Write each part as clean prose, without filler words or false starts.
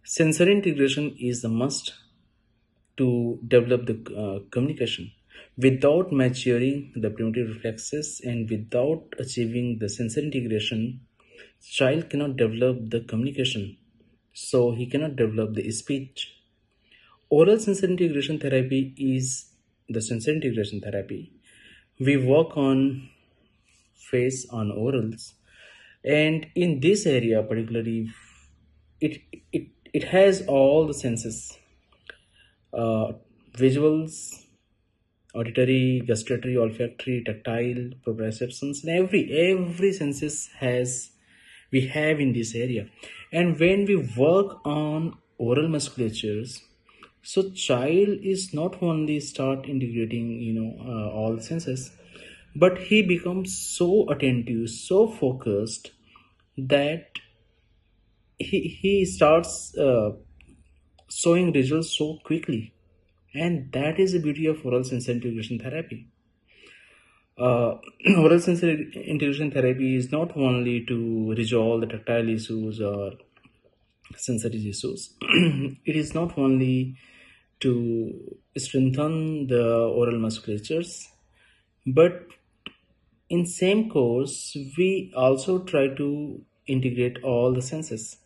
Sensory integration is the must to develop the communication. Without maturing the primitive reflexes and without achieving the sensory integration, child cannot develop the communication. So he cannot develop the speech. Oral sensory integration therapy is the sensory integration therapy. We work on face on orals, and in this area particularly, it it has all the senses, uh, visuals, auditory, gustatory, olfactory, tactile, proprioceptions, and every senses has we have in this area. And when we work on oral musculatures, so child is not only start integrating all senses, but he becomes so attentive, so focused that he starts showing results so quickly. And that is the beauty of oral sensory integration therapy. Oral sensory integration therapy is not only to resolve the tactile issues or sensory issues. It is not only to strengthen the oral musculatures, but in same course we also try to integrate all the senses.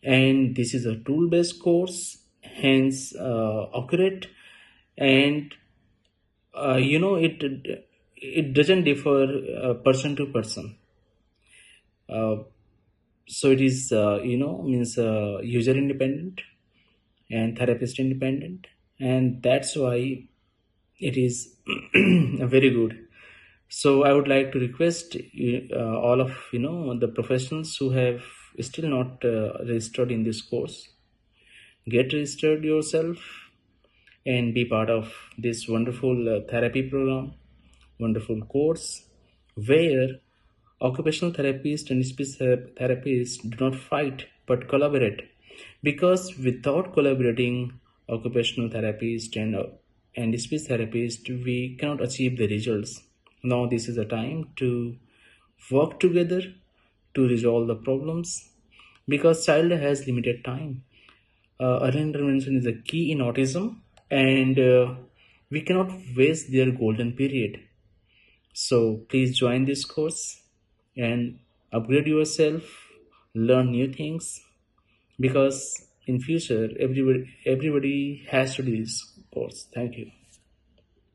And this is a tool-based course, hence accurate, and it doesn't differ person to person. uh, so it is means user independent and therapist independent, and that's why it is very good. So I would like to request all of the professionals who have still not registered in this course, get registered yourself and be part of this wonderful therapy program, wonderful course, where occupational therapists and speech therapists do not fight but collaborate. Because without collaborating, occupational therapist and speech therapist, we cannot achieve the results. Now, this is a time to work together to resolve the problems, because child has limited time. Early intervention is a key in autism, and we cannot waste their golden period. So please join this course and upgrade yourself, learn new things, because in future everybody has to do this course. Thank you.